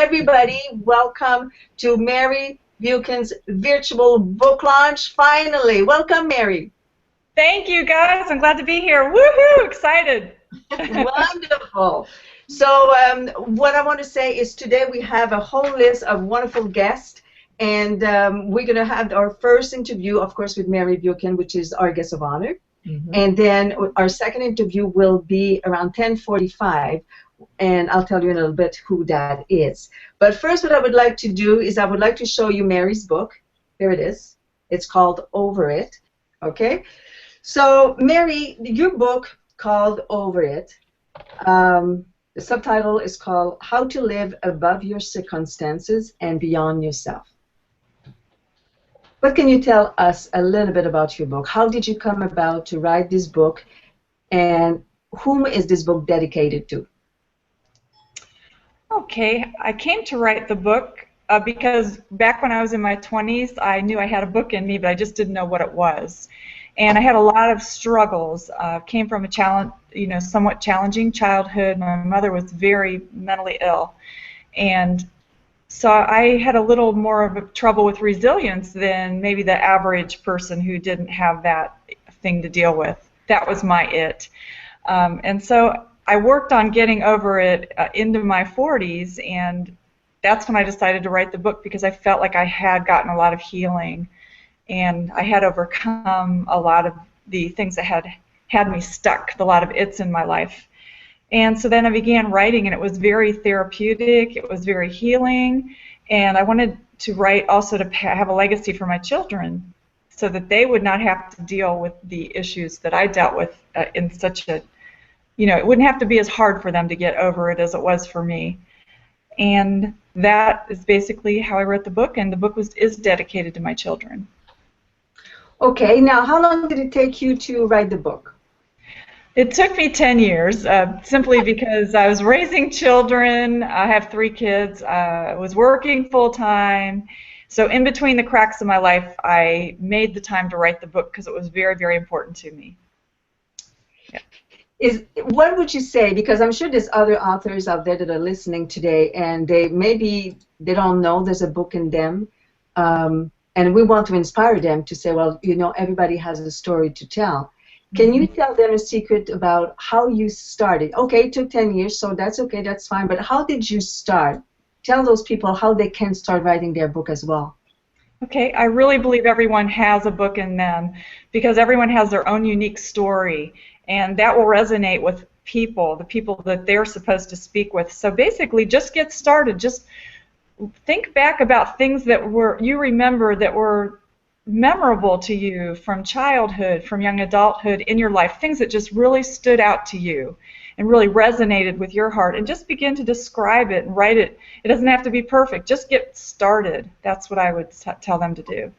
everybody, welcome to Mary Buchan's virtual book launch. Finally, welcome, Mary. Thank you, guys. I'm glad to be here. Woohoo! Excited. Wonderful. So what I want to say is today we have a whole list of wonderful guests, and we're going to have our first interview, of course, with Mary Buchan, which is our guest of honor. And then our second interview will be around 10:45, and I'll tell you in a little bit who that is. But first, what I would like to do is I would like to show you Mary's book. Here it is. It's called Over It. Okay? So, Mary, your book called Over It, the subtitle is called How to Live Above Your Circumstances and Beyond Yourself. What can you tell us a little bit about your book? How did you come about to write this book, and whom is this book dedicated to? Okay, I came to write the book because back when I was in my 20s, I knew I had a book in me, but I just didn't know what it was. And I had a lot of struggles. Came from a somewhat challenging childhood. My mother was very mentally ill, and so I had a little more of a trouble with resilience than maybe the average person who didn't have that thing to deal with. That was my it. And so I worked on getting over it into my 40s, and that's when I decided to write the book because I felt like I had gotten a lot of healing, and I had overcome a lot of the things that had me stuck, a lot of it's in my life. And so then I began writing, and it was very therapeutic, it was very healing, and I wanted to write also to have a legacy for my children so that they would not have to deal with the issues that I dealt with in such a, it wouldn't have to be as hard for them to get over it as it was for me. And that is basically how I wrote the book, and the book is dedicated to my children. Okay, now how long did it take you to write the book? It took me 10 years, simply because I was raising children. I have 3 kids. I was working full-time. So in between the cracks of my life, I made the time to write the book because it was very, very important to me. Yeah. What would you say, because I'm sure there's other authors out there that are listening today, and they don't know there's a book in them, and we want to inspire them to say, well, everybody has a story to tell. Can you tell them a secret about how you started? Okay, it took 10 years, so that's okay, that's fine, but how did you start? Tell those people how they can start writing their book as well. Okay, I really believe everyone has a book in them because everyone has their own unique story, and that will resonate with people, the people that they're supposed to speak with. So basically, just get started. Just think back about things that you remember that were memorable to you from childhood, from young adulthood in your life, things that just really stood out to you and really resonated with your heart, and just begin to describe it and write it. It doesn't have to be perfect. Just get started. That's what I would tell them to do.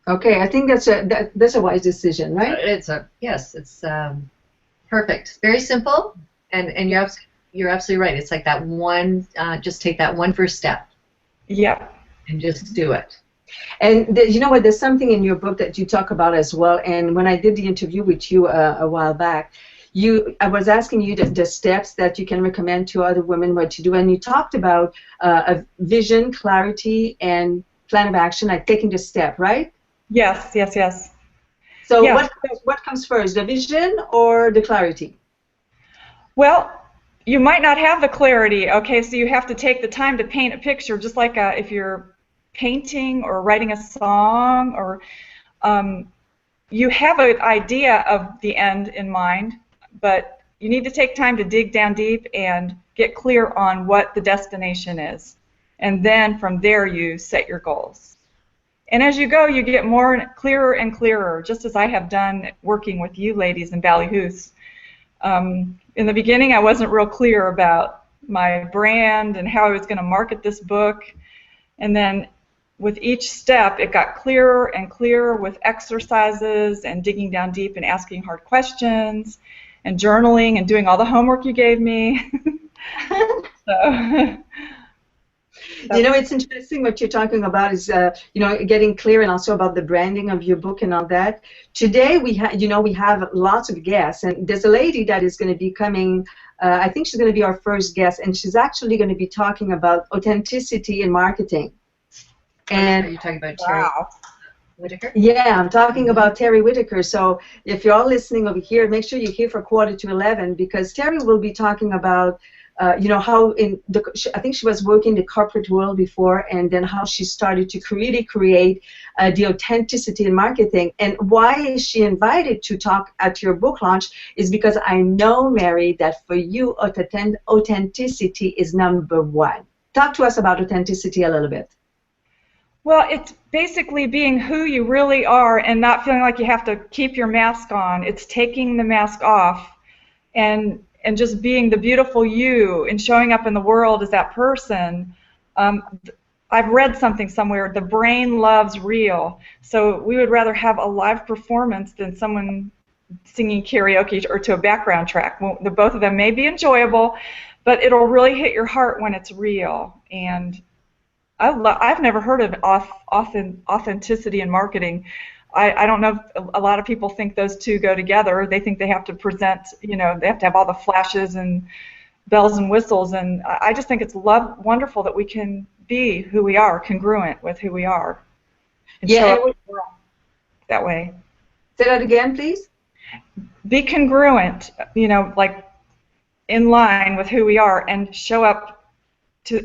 Okay, I think that's a wise decision, right? Yes, it's perfect. Very simple, and you're absolutely right. It's like that one. Just take that one first step. Yeah. And just do it. And you know what, there's something in your book that you talk about as well, and when I did the interview with you a while back, I was asking you the steps that you can recommend to other women what to do, and you talked about a vision, clarity, and plan of action, like taking the step, right? Yes. So yeah. What comes first, the vision or the clarity? Well, you might not have the clarity, okay, so you have to take the time to paint a picture, just like if you're painting or writing a song, or you have an idea of the end in mind, but you need to take time to dig down deep and get clear on what the destination is, and then from there you set your goals. And as you go, you get clearer and clearer, just as I have done working with you ladies in Ballyhoo's. In the beginning, I wasn't real clear about my brand and how I was going to market this book, and then with each step, it got clearer and clearer with exercises and digging down deep and asking hard questions and journaling and doing all the homework you gave me. So, it's interesting what you're talking about is, getting clear, and also about the branding of your book and all that. Today we have lots of guests, and there's a lady that is going to be coming I think she's going to be our first guest, and she's actually going to be talking about authenticity in marketing. And are you talking about Terry Whitaker? yeah, I'm talking about Terry Whitaker. So if you're all listening over here, make sure you're here for 10:45, because Terry will be talking about, how I think she was working in the corporate world before, and then how she started to really create the authenticity in marketing. And why she invited to talk at your book launch is because I know, Mary, that for you, authenticity is number one. Talk to us about authenticity a little bit. Well, it's basically being who you really are and not feeling like you have to keep your mask on. It's taking the mask off and just being the beautiful you and showing up in the world as that person. I've read something somewhere, the brain loves real. So we would rather have a live performance than someone singing karaoke or to a background track. Well, the both of them may be enjoyable, but it'll really hit your heart when it's real. And I've never heard of authenticity in marketing. I don't know if a lot of people think those two go together. They think they have to present, they have to have all the flashes and bells and whistles. And I just think it's wonderful that we can be who we are, congruent with who we are. And show up that way. Say that again, please. Be congruent, like in line with who we are, and show up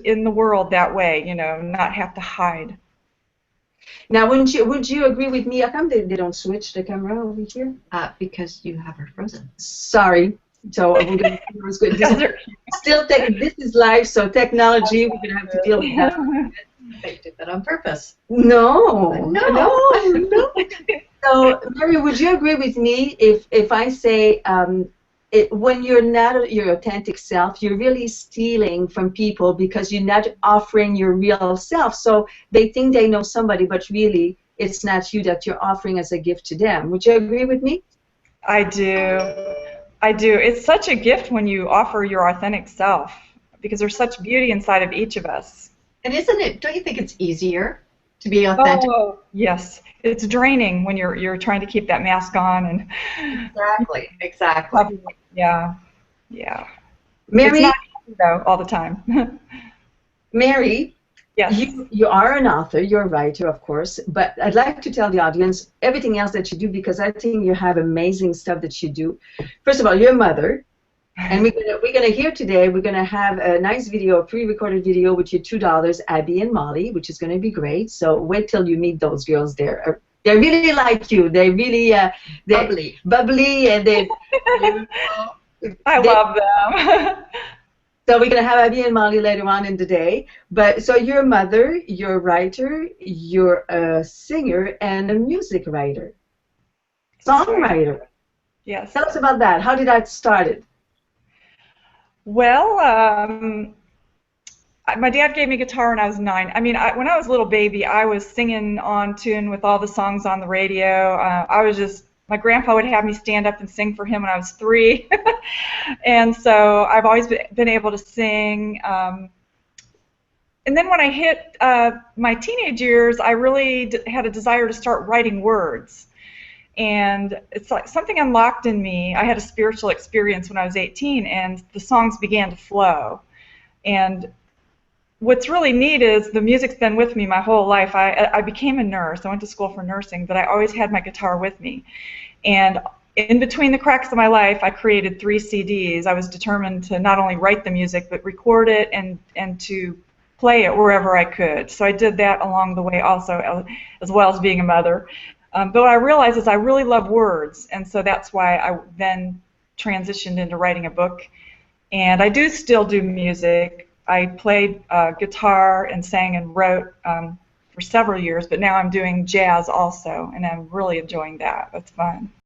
in the world that way, not have to hide. Now, would you agree with me? How come they don't switch the camera over here? Because you have her frozen. Sorry. So we're going to good. This is live, so technology, we're going to have to deal with that. They did that on purpose. No. So, Mary, would you agree with me if I say when you're not your authentic self, you're really stealing from people because you're not offering your real self. So they think they know somebody, but really it's not you that you're offering as a gift to them. Would you agree with me? I do. It's such a gift when you offer your authentic self, because there's such beauty inside of each of us. And don't you think it's easier to be authentic? Oh, yes. It's draining when you're trying to keep that mask on. And Exactly. Yeah. Mary, it's not easy, though, all the time. Mary, yes. You are an author, you're a writer, of course, but I'd like to tell the audience everything else that you do, because I think you have amazing stuff that you do. First of all, you're a mother, and we're gonna hear today, we're gonna have a nice video, a pre-recorded video with your two daughters, Abby and Molly, which is gonna be great. So wait till you meet those girls there. They really like you. They really bubbly, and I love them. So we're gonna have Abby and Molly later on in the day. But so you're a mother, you're a writer, you're a singer, and a music writer, songwriter. Yes. Tell us about that. How did that start? Well, my dad gave me a guitar when I was 9. I mean, when I was a little baby, I was singing on tune with all the songs on the radio. My grandpa would have me stand up and sing for him when I was 3. And so I've always been able to sing. And then when I hit my teenage years, I really had a desire to start writing words. And it's like something unlocked in me. I had a spiritual experience when I was 18, and the songs began to flow. And what's really neat is the music's been with me my whole life. I became a nurse. I went to school for nursing, but I always had my guitar with me. And in between the cracks of my life, I created 3 CDs. I was determined to not only write the music, but record it and to play it wherever I could. So I did that along the way also, as well as being a mother. But what I realized is I really love words, and so that's why I then transitioned into writing a book. And I do still do music. I played guitar and sang and wrote for several years, but now I'm doing jazz also, and I'm really enjoying that. That's fun.